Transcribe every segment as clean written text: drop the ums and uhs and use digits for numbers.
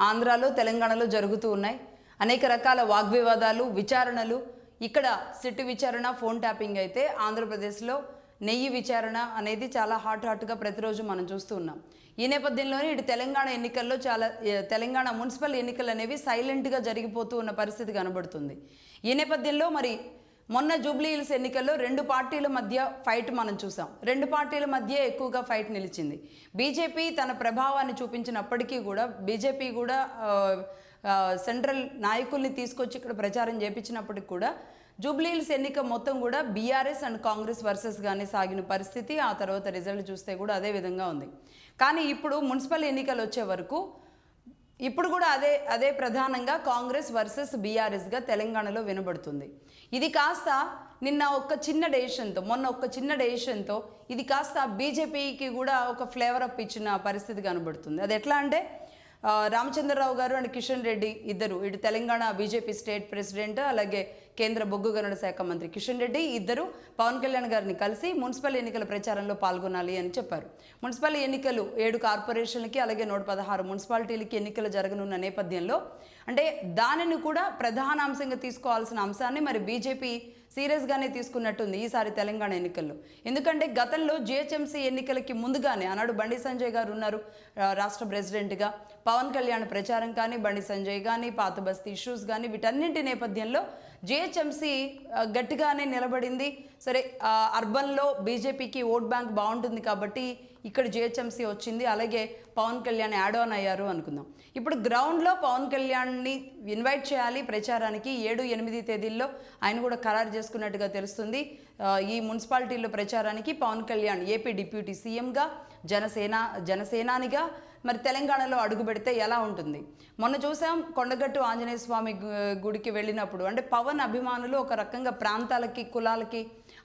ఆంధ్రాలో తెలంగాణలో జరుగుతూ ఉన్నాయి. అనేక రకాల వాగ్వివాదాలు, విచారణలు. ఇక్కడ సిట్టు విచారణ, ఫోన్ ట్యాపింగ్ అయితే ఆంధ్రప్రదేశ్లో నెయ్యి విచారణ అనేది చాలా హాట్గా ప్రతిరోజు మనం చూస్తూ ఉన్నాం. ఈ నేపథ్యంలోనే ఇటు తెలంగాణ ఎన్నికల్లో తెలంగాణ మున్సిపల్ ఎన్నికలు అనేవి సైలెంట్గా జరిగిపోతూ ఉన్న పరిస్థితి కనబడుతుంది. ఈ నేపథ్యంలో మరి మొన్న జూబ్లీ హిల్స్ ఎన్నికల్లో రెండు పార్టీల మధ్య ఫైట్ మనం చూసాం. రెండు పార్టీల మధ్య ఎక్కువగా ఫైట్ నిలిచింది. బీజేపీ తన ప్రభావాన్ని చూపించినప్పటికీ కూడా బీజేపీ కూడా సెంట్రల్ నాయకుల్ని తీసుకొచ్చి ఇక్కడ ప్రచారం చేయించినప్పటికి కూడా జూబ్లీ హిల్స్ ఎన్నిక మొత్తం కూడా బీఆర్ఎస్ అండ్ కాంగ్రెస్ వర్సెస్ గానే సాగిన పరిస్థితి. ఆ తర్వాత రిజల్ట్ చూస్తే కూడా అదే విధంగా ఉంది. కానీ ఇప్పుడు మున్సిపల్ ఎన్నికలు వచ్చే వరకు ఇప్పుడు కూడా అదే ప్రధానంగా కాంగ్రెస్ వర్సెస్ బీఆర్ఎస్గా తెలంగాణలో వినబడుతుంది. ఇది కాస్త మొన్న ఒక చిన్న డెసిషన్తో ఇది కాస్త బీజేపీకి కూడా ఒక ఫ్లేవర్ అప్ ఇచ్చిన పరిస్థితి కనబడుతుంది. అది ఎట్లా అంటే రామచంద్రరావు గారు అండ్ కిషన్ రెడ్డి ఇద్దరు, ఇటు తెలంగాణ బీజేపీ స్టేట్ ప్రెసిడెంట్ అలాగే కేంద్ర బొగ్గు గనుల శాఖ మంత్రి కిషన్ రెడ్డి ఇద్దరు పవన్ కళ్యాణ్ గారిని కలిసి మున్సిపల్ ఎన్నికల ప్రచారంలో పాల్గొనాలి అని చెప్పారు. మున్సిపల్ ఎన్నికలు 7 కార్పొరేషన్లకి అలాగే 116 మున్సిపాలిటీలకి ఎన్నికలు జరగనున్న నేపథ్యంలో అంటే దానిని కూడా ప్రధాన అంశంగా తీసుకోవాల్సిన అంశాన్ని మరి బీజేపీ సీరియస్గానే తీసుకున్నట్టుంది ఈసారి తెలంగాణ ఎన్నికల్లో. ఎందుకంటే గతంలో జిహెచ్ఎంసీ ఎన్నికలకి ముందుగానే ఆనాడు బండి సంజయ్ గారు ఉన్నారు రాష్ట్ర ప్రెసిడెంట్గా. పవన్ కళ్యాణ్ ప్రచారం కానీ, బండి సంజయ్ కానీ, పాత బస్తీ ఇష్యూస్ కానీ వీటన్నింటి నేపథ్యంలో జిహెచ్ఎంసీ గట్టిగానే నిలబడింది. సరే, అర్బన్లో బీజేపీకి ఓట్ బ్యాంక్ బాగుంటుంది కాబట్టి ఇక్కడ జిహెచ్ఎంసీ వచ్చింది, అలాగే పవన్ కళ్యాణ్ యాడ్ ఆన్ అయ్యారు అనుకుందాం. ఇప్పుడు గ్రౌండ్లో పవన్ కళ్యాణ్ని ఇన్వైట్ చేయాలి ప్రచారానికి. 7-8 తేదీల్లో ఆయన కూడా ఖరారు చేసుకున్నట్టుగా తెలుస్తుంది. ఈ మున్సిపాలిటీల్లో ప్రచారానికి పవన్ కళ్యాణ్ ఏపీ డిప్యూటీ సీఎంగా, జనసేనానిగా మరి తెలంగాణలో అడుగు పెడితే ఎలా ఉంటుంది? మొన్న చూసాం కొండగట్టు ఆంజనేయ స్వామి గుడికి వెళ్ళినప్పుడు అంటే పవన్ అభిమానులు ఒక రకంగా ప్రాంతాలకి, కులాలకి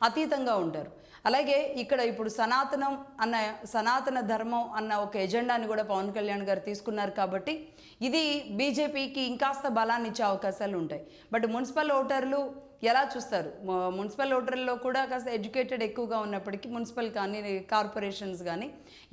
అతీతంగా ఉంటారు. అలాగే ఇక్కడ ఇప్పుడు సనాతన ధర్మం అన్న ఒక ఎజెండాని కూడా పవన్ కళ్యాణ్ గారు తీసుకున్నారు కాబట్టి ఇది బీజేపీకి ఇంకాస్త బలాన్ని ఇచ్చే అవకాశాలు ఉంటాయి. బట్ మున్సిపల్ ఓటర్లు ఎలా చూస్తారు? మున్సిపల్ ఓటర్లలో కూడా కాస్త ఎడ్యుకేటెడ్ ఎక్కువగా ఉన్నప్పటికీ మున్సిపల్ కానీ కార్పొరేషన్స్ కానీ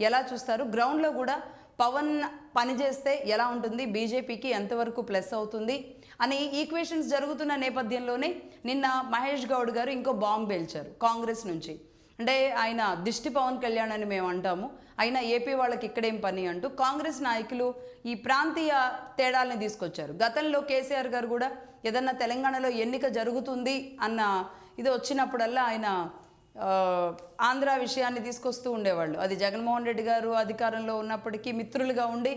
ఎలా చూస్తారు? గ్రౌండ్లో కూడా పవన్ పనిచేస్తే ఎలా ఉంటుంది, బీజేపీకి ఎంతవరకు ప్లస్ అవుతుంది అని ఈక్వేషన్స్ జరుగుతున్న నేపథ్యంలోనే నిన్న మహేష్ గౌడ్ గారు ఇంకో బాంబు పేల్చారు కాంగ్రెస్ నుంచి. అంటే ఆయన దిష్టి పవన్ కళ్యాణ్ అని మేము అంటాము, అయినా ఏపీ వాళ్ళకి ఇక్కడేం పని అంటూ కాంగ్రెస్ నాయకులు ఈ ప్రాంతీయ తేడాలని తీసుకొచ్చారు. గతంలో కేసీఆర్ గారు కూడా ఏదన్నా తెలంగాణలో ఎన్నిక జరుగుతుంది అన్న ఇది వచ్చినప్పుడల్లా ఆయన ఆంధ్ర విషయాన్ని తీసుకొస్తూ ఉండేవాళ్ళు. అది జగన్మోహన్ రెడ్డి గారు అధికారంలో ఉన్నప్పటికీ మిత్రులుగా ఉండి,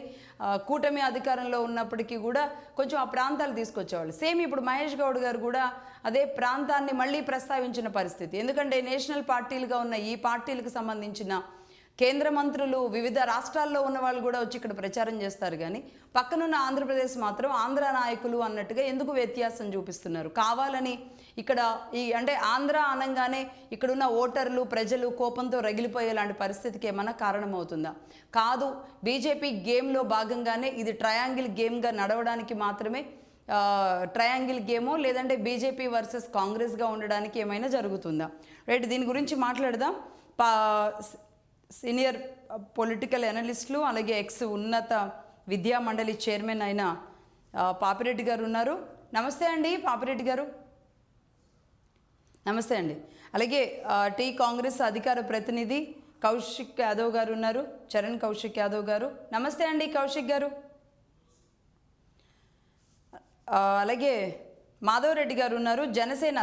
కూటమి అధికారంలో ఉన్నప్పటికీ కూడా కొంచెం ఆ ప్రాంతాలు తీసుకొచ్చేవాళ్ళు. సేమ్ ఇప్పుడు మహేష్ గౌడ్ గారు కూడా అదే ప్రాంతాన్ని మళ్ళీ ప్రస్తావించిన పరిస్థితి. ఎందుకంటే నేషనల్ పార్టీలుగా ఉన్న ఈ పార్టీలకు సంబంధించిన కేంద్ర మంత్రులు వివిధ రాష్ట్రాల్లో ఉన్న వాళ్ళు కూడా వచ్చి ఇక్కడ ప్రచారం చేస్తారు, కానీ పక్కనున్న ఆంధ్రప్రదేశ్ మాత్రం ఆంధ్ర నాయకులు అన్నట్టుగా ఎందుకు వ్యత్యాసం చూపిస్తున్నారు? కావాలని ఇక్కడ అంటే ఆంధ్ర అనగానే ఇక్కడున్న ఓటర్లు, ప్రజలు కోపంతో రగిలిపోయేలాంటి పరిస్థితికి ఏమైనా కారణమవుతుందా? కాదు, బీజేపీ గేమ్లో భాగంగానే ఇది ట్రయాంగిల్ గేమ్గా నడవడానికి మాత్రమే, ట్రయాంగిల్ గేమో లేదంటే బీజేపీ వర్సెస్ కాంగ్రెస్గా ఉండడానికి ఏమైనా జరుగుతుందా? రైట్, దీని గురించి మాట్లాడదాం. సీనియర్ పొలిటికల్ అనలిస్టులు అలాగే ఎక్స్ ఉన్నత విద్యా మండలి చైర్మన్ అయిన పాపిరెడ్డి గారు ఉన్నారు. నమస్తే అండి పాపిరెడ్డి గారు. నమస్తే అండి. అలాగే టీ కాంగ్రెస్ అధికార ప్రతినిధి కౌశిక్ యాదవ్ గారు ఉన్నారు, చరణ్ కౌశిక్ యాదవ్ గారు. నమస్తే అండి కౌశిక్ గారు. అలాగే మాధవ్ రెడ్డి గారు ఉన్నారు, జనసేన